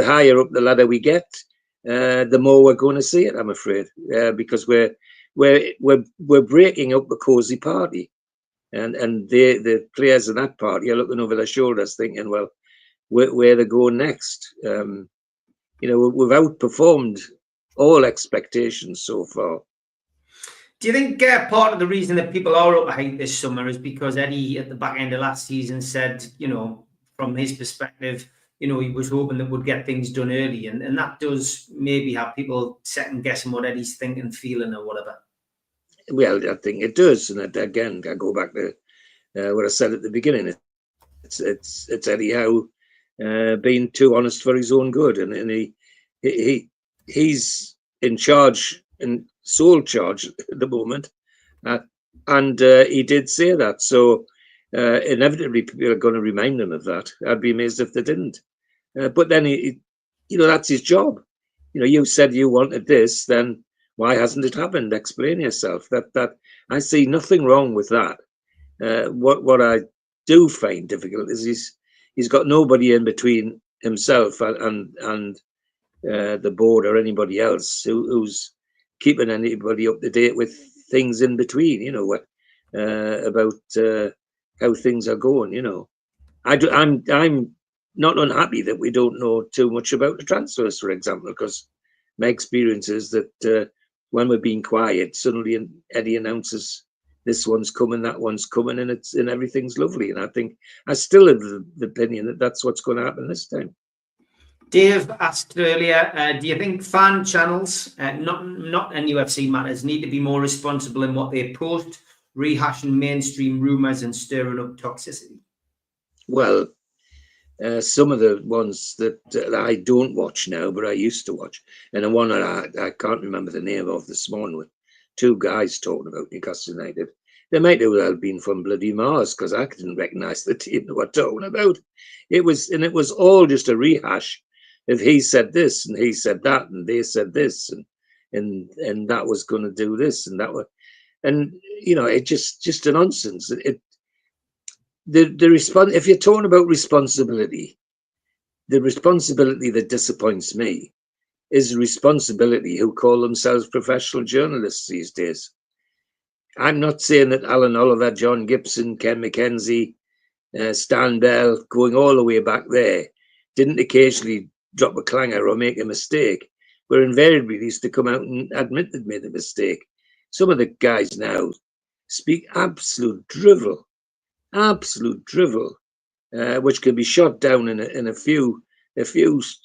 higher up the ladder we get, the more we're going to see it, I'm afraid, because we're breaking up the cosy party, and the players in that party are looking over their shoulders, thinking, well, where they go next. You know, we've outperformed all expectations so far. Do you think part of the reason that people are up hate this summer is because Eddie at the back end of last season said, you know, from his perspective, you know, he was hoping that we'd get things done early, and that does maybe have people second guessing what Eddie's thinking, feeling, or whatever. Well, I think it does, and again, I go back to what I said at the beginning. It's Eddie Howe being too honest for his own good, and he's in charge and sole charge at the moment, and he did say that. So inevitably, people are going to remind him of that. I'd be amazed if they didn't. But then you know, that's his job. You know, you said you wanted this, then why hasn't it happened? Explain yourself. That I see nothing wrong with that. What I do find difficult is he's got nobody in between himself and the board or anybody else who's keeping anybody up to date with things in between. You know, about how things are going. You know, I'm not unhappy that we don't know too much about the transfers, for example, because my experience is that when we're being quiet, suddenly Eddie announces this one's coming, that one's coming, and everything's lovely. And I think I still have the opinion that that's what's going to happen this time. Dave asked earlier, do you think fan channels, not NUFC matters, need to be more responsible in what they post, rehashing mainstream rumours and stirring up toxicity? Well, some of the ones that I don't watch now, but I used to watch, and the one that I can't remember the name of this morning, with two guys talking about Newcastle United. They might have well been from bloody Mars, because I didn't recognise the team they were talking about. It was all just a rehash. If he said this and he said that and they said this and that was going to do this and that was, and you know, it just a nonsense. If you're talking about responsibility, the responsibility that disappoints me is the responsibility who call themselves professional journalists these days. I'm not saying that Alan Oliver, John Gibson, Ken McKenzie, Stan Bell, going all the way back there, didn't occasionally drop a clanger or make a mistake, but invariably used to come out and admit they'd made a mistake. Some of the guys now speak absolute drivel. which can be shot down in a few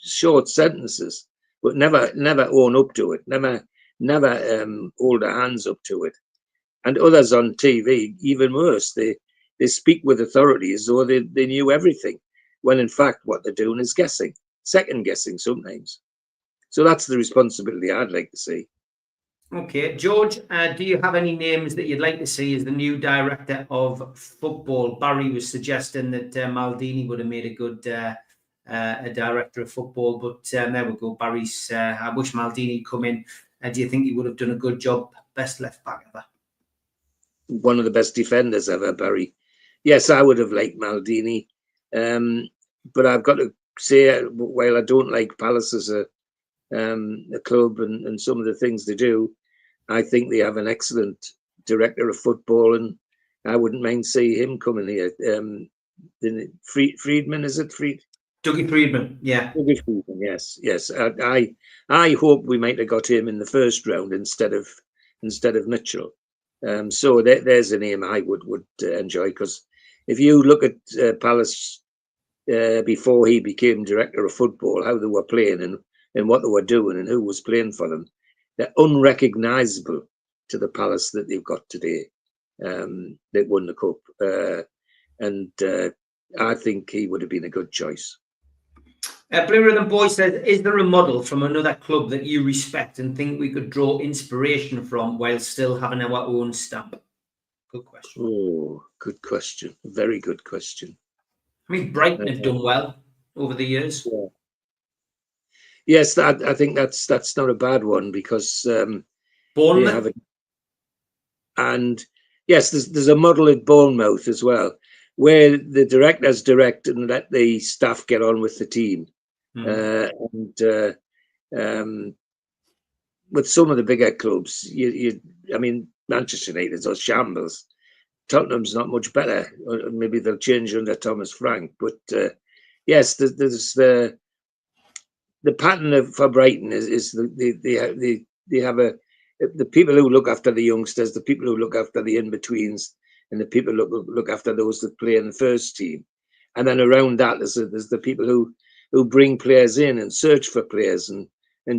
short sentences, but never own up to it, never hold their hands up to it. And others on TV, even worse, they speak with authority as though they knew everything, when in fact what they're doing is guessing, second guessing sometimes. So that's the responsibility I'd like to see. Okay, George, do you have any names that you'd like to see as the new director of football? Barry was suggesting that Maldini would have made a good a director of football, but there we go. Barry's, I wish Maldini come in. Do you think he would have done a good job? Best left back ever. One of the best defenders ever, Barry. Yes, I would have liked Maldini. But I've got to say, while I don't like Palace as a club and some of the things they do, I think they have an excellent director of football, and I wouldn't mind seeing him coming here. Friedman, is it? Dougie Friedman, yeah. Dougie Friedman, yes. I hope we might have got him in the first round instead of Mitchell. So there's a name I would enjoy, because if you look at Palace before he became director of football, how they were playing and what they were doing and who was playing for them, they're unrecognisable to the Palace that they've got today. That won the cup, and I think he would have been a good choice. Blue Rhythm Boy says, is there a model from another club that you respect and think we could draw inspiration from while still having our own stamp? Good question. Oh, good question. Very good question. I mean, Brighton have done well over the years. Yeah. Yes, I think that's not a bad one, because Bournemouth. And yes, there's a model at Bournemouth as well, where the directors direct and let the staff get on with the team. And with some of the bigger clubs, I mean, Manchester United's a shambles. Tottenham's not much better. Or maybe they'll change under Thomas Frank. But yes, there's the pattern for Brighton is they have the people who look after the youngsters, the people who look after the in-betweens, and the people who look after those that play in the first team. And then around that, there's the people who bring players in and search for players and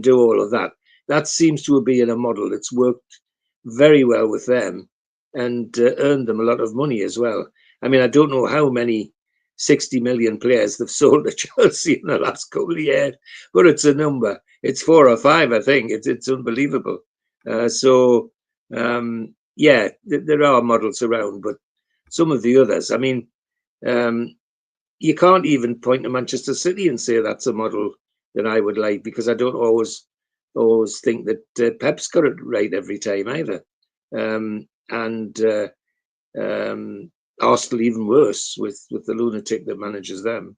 do all of that. That seems to be in a model that's worked very well with them and earned them a lot of money as well. I mean, I don't know how many 60 million players they've sold to Chelsea in the last couple of years, but it's a number. It's 4 or 5, I think. It's unbelievable. Yeah, there are models around, but some of the others, I mean, you can't even point to Manchester City and say that's a model that I would like, because I don't always think that Pep's got it right every time either. Arsenal even worse with the lunatic that manages them.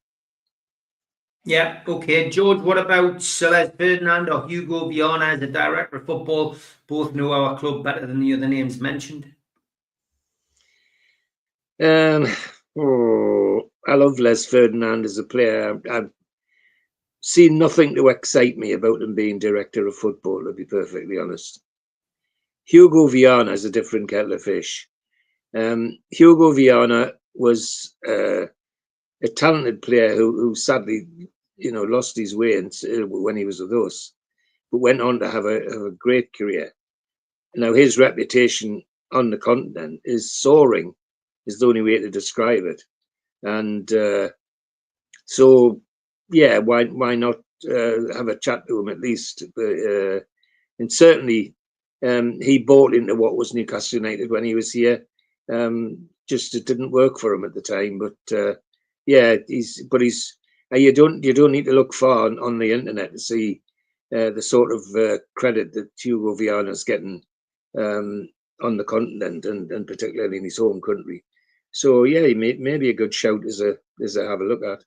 Yeah, okay. George, what about Celeste Ferdinand or Hugo Viana as the director of football? Both know our club better than the other names mentioned. I love Les Ferdinand as a player. I've seen nothing to excite me about him being director of football, to be perfectly honest. Hugo Viana is a different kettle of fish. Hugo Viana was a talented player who sadly, lost his way when he was with us, but went on to have a great career. Now his reputation on the continent is soaring, is the only way to describe it. And so, yeah, why not have a chat to him at least? And certainly, he bought into what was Newcastle United when he was here. Just it didn't work for him at the time, but yeah, you don't need to look far on the internet to see the sort of credit that Hugo Viana is getting on the continent and particularly in his home country. So yeah, maybe a good shout is a have a look at.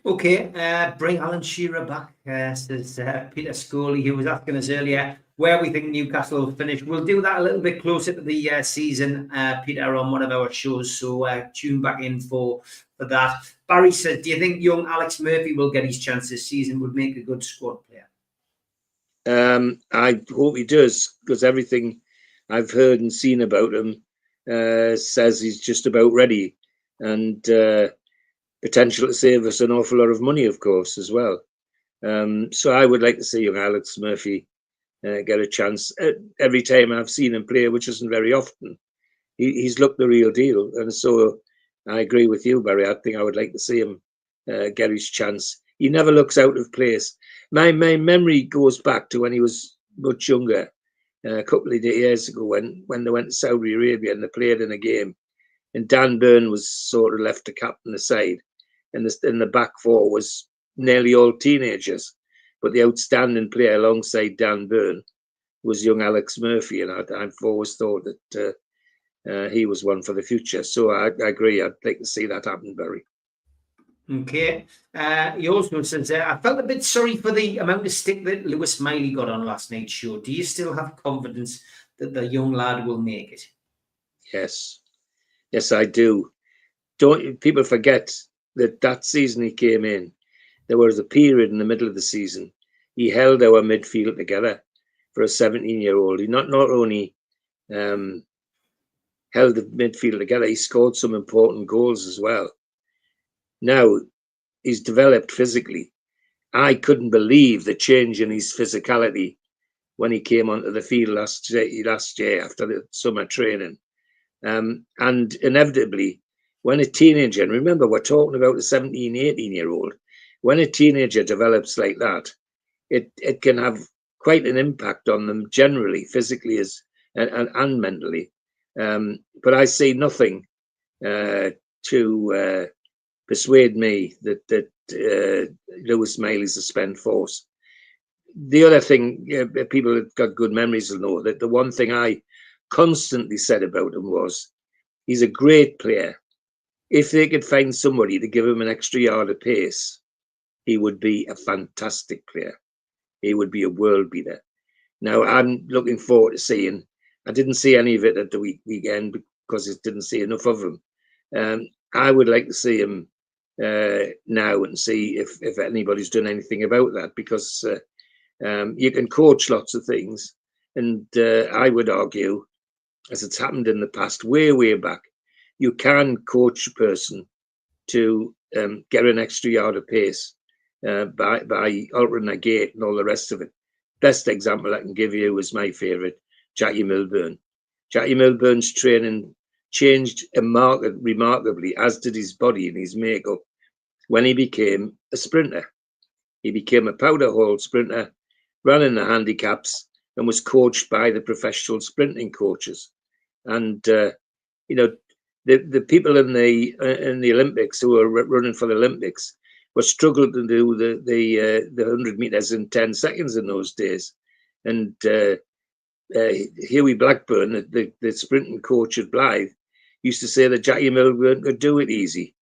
Okay, bring Alan Shearer back, says Peter Scully, who was asking us earlier where we think Newcastle will finish. We'll do that a little bit closer to the season, Peter, on one of our shows. So tune back in for that. Barry says, do you think young Alex Murphy will get his chance this season? Would make a good squad player. I hope he does, because everything I've heard and seen about him says he's just about ready. And potential to save us an awful lot of money, of course, as well. So I would like to see young Alex Murphy get a chance. Every time I've seen him play, which isn't very often, he's looked the real deal. And so I agree with you, Barry. I think I would like to see him get his chance. He never looks out of place. My memory goes back to when he was much younger, a couple of years ago, when they went to Saudi Arabia and they played in a game, and Dan Burn was sort of left to captain the side, and the back four was nearly all teenagers, but the outstanding player alongside Dan Burn was young Alex Murphy, and I've always thought that he was one for the future. So I agree. I'd like to see that happen, Barry. Okay. He also says, I felt a bit sorry for the amount of stick that Lewis Miley got on last night's show. Do you still have confidence that the young lad will make it? Yes, I do. Don't people forget that season he came in, there was a period in the middle of the season he held our midfield together for a 17-year-old. He not only held the midfield together, he scored some important goals as well. Now he's developed physically. I couldn't believe the change in his physicality when he came onto the field last year after the summer training. And inevitably, when a teenager, and remember we're talking about a 17, 18-year-old, when a teenager develops like that, it can have quite an impact on them generally, physically and mentally. But I see nothing to persuade me that Lewis Miley's a spent force. The other thing, people that got good memories will know that the one thing I constantly said about him was he's a great player. If they could find somebody to give him an extra yard of pace, he would be a fantastic player. He would be a world beater. Now, I'm looking forward to seeing. I didn't see any of it at the weekend because I didn't see enough of him. I would like to see him now and see if anybody's done anything about that, because you can coach lots of things, and I would argue, as it's happened in the past, way back, you can coach a person to get an extra yard of pace by altering their gait and all the rest of it. Best example I can give you is my favourite, Jackie Milburn. Jackie Milburn's training changed remarkably, as did his body and his makeup, when he became a sprinter. He became a powder hole sprinter, ran in the handicaps, and was coached by the professional sprinting coaches. And the people in the Olympics who were running for the Olympics were struggling to do the 100 meters in 10 seconds in those days. And Hughie Blackburn, the sprinting coach at Blythe, used to say that Jackie Milburn could do it easy.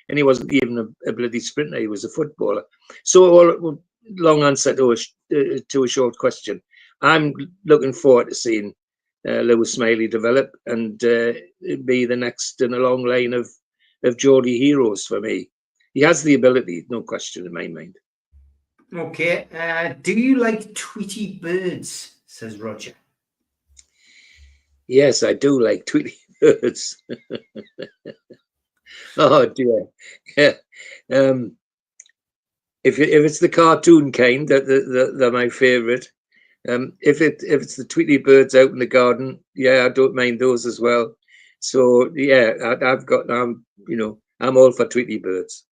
And he wasn't even a bloody sprinter, he was a footballer. So, long answer to a short question. I'm looking forward to seeing Lewis Smiley develop and be the next in a long line of Geordie heroes for me. He has the ability, no question in my mind. Okay. Do you like Tweety birds, says Roger? Yes, I do like Tweety birds. Oh dear. Yeah. If it's the cartoon kind, they're my favourite. If it's the Tweety birds out in the garden, yeah, I don't mind those as well. So yeah, I'm all for Tweety birds.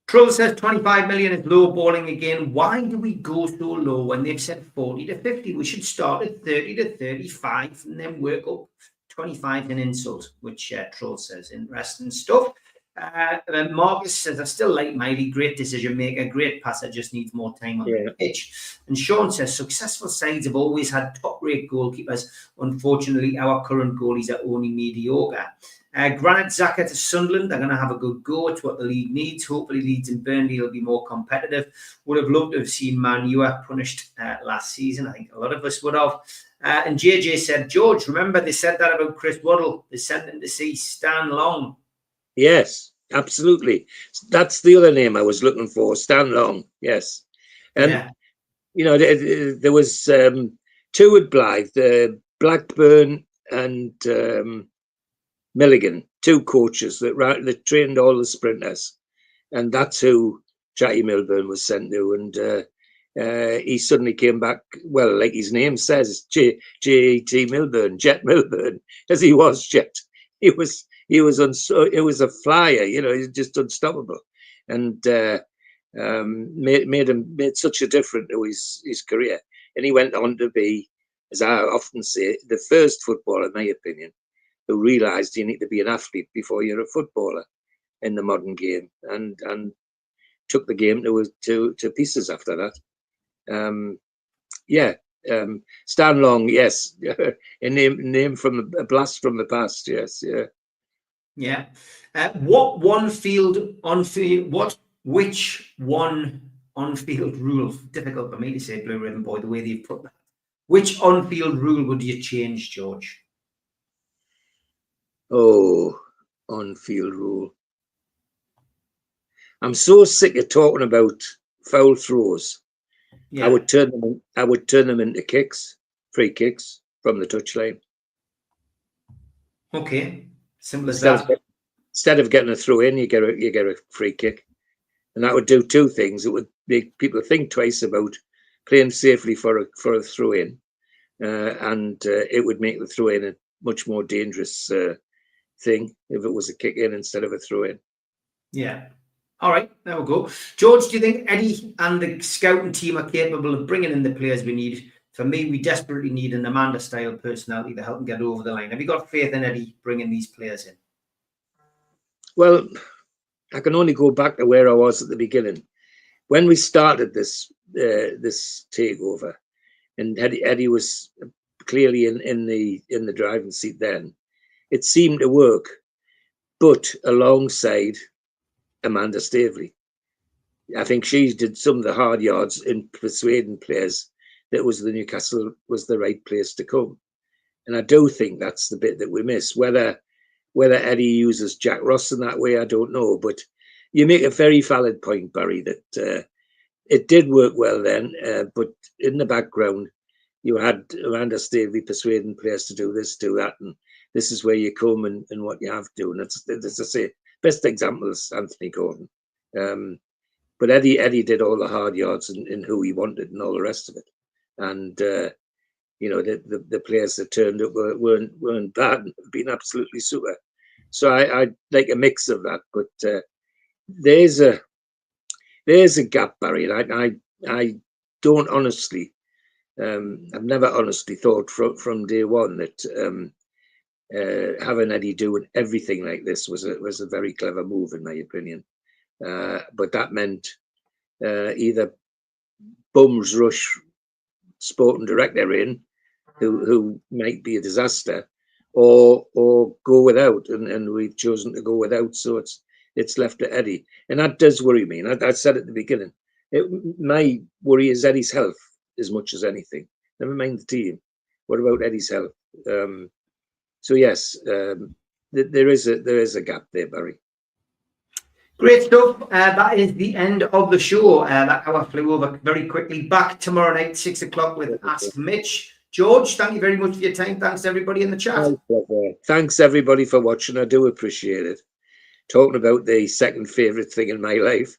Troll says 25 million is low balling again. Why do we go so low when they've said 40 to 50? We should start at 30 to 35 and then work up. 25 an insult, which Troll says. Interesting stuff. Marcus says, I still like Miley, great decision maker, great passer, just needs more time on the pitch. And Sean says, successful sides have always had top-rate goalkeepers. Unfortunately, our current goalies are only mediocre. Granite Xhaka to Sunderland, they're going to have a good go. It's what the league needs. Hopefully Leeds and Burnley will be more competitive. Would have loved to have seen Man U punished last season. I think a lot of us would have. And JJ said, George, remember they said that about Chris Waddle. They sent him to see Stan Long. Yes, absolutely. That's the other name I was looking for, Stan Long. Yes. And, there was two at Blythe, Blackburn and Milligan, 2 coaches that trained all the sprinters, and that's who Jackie Milburn was sent to. And he suddenly came back, well, like his name says, J.E.T. Milburn, Jet Milburn, as he was Jet. It was a flyer, you know, he's just unstoppable, and made such a difference to his career. And he went on to be, as I often say, the first footballer, in my opinion, who realised you need to be an athlete before you're a footballer in the modern game, and took the game to pieces after that. Stan Long, yes, a name from a blast from the past, yes, yeah. Yeah. Which one on-field rule, difficult for me to say, Blue Ribbon Boy, the way they've put that. Which on-field rule would you change, George? Oh, on-field rule. I'm so sick of talking about foul throws. Yeah. I would turn them into kicks, free kicks from the touchline. Okay, simple as that. Instead of getting a throw in, you get a free kick, and that would do 2 things. It would make people think twice about playing safely for a throw in, and it would make the throw in a much more dangerous thing if it was a kick in instead of a throw in. Yeah. All right, there we go. George, do you think Eddie and the scouting team are capable of bringing in the players we need? For me, we desperately need an Amanda-style personality to help them get over the line. Have you got faith in Eddie bringing these players in? Well, I can only go back to where I was at the beginning. When we started this takeover, and Eddie was clearly in the driving seat then, it seemed to work, but alongside Amanda Staveley. I think she did some of the hard yards in persuading players that the Newcastle was the right place to come. And I do think that's the bit that we miss. Whether Eddie uses Jack Ross in that way, I don't know. But you make a very valid point, Barry, that it did work well then, but in the background, you had Amanda Staveley persuading players to do this, do that, and this is where you come and what you have to do. And it's, as I say, best example is Anthony Gordon. But Eddie did all the hard yards in who he wanted and all the rest of it. And you know, the players that turned up weren't bad and have been absolutely super. So I like a mix of that. But there's a gap, Barry, and I don't honestly. I've never honestly thought from day one that having Eddie doing everything like this was a very clever move, in my opinion. But that meant either bums rush sporting director in, who might be a disaster, or go without, and we've chosen to go without. So it's left to Eddie, and that does worry me. And I said at the beginning, my worry is Eddie's health as much as anything. Never mind the team. What about Eddie's health? So yes, there is a gap there, Barry. Great stuff. That is the end of the show. That hour flew over very quickly. Back tomorrow night, 6 o'clock with Ask Mitch. George, thank you very much for your time. Thanks everybody in the chat. Thanks everybody for watching. I do appreciate it. Talking about the second favourite thing in my life.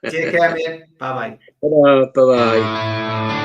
Take care, mate. Bye-bye. Bye-bye.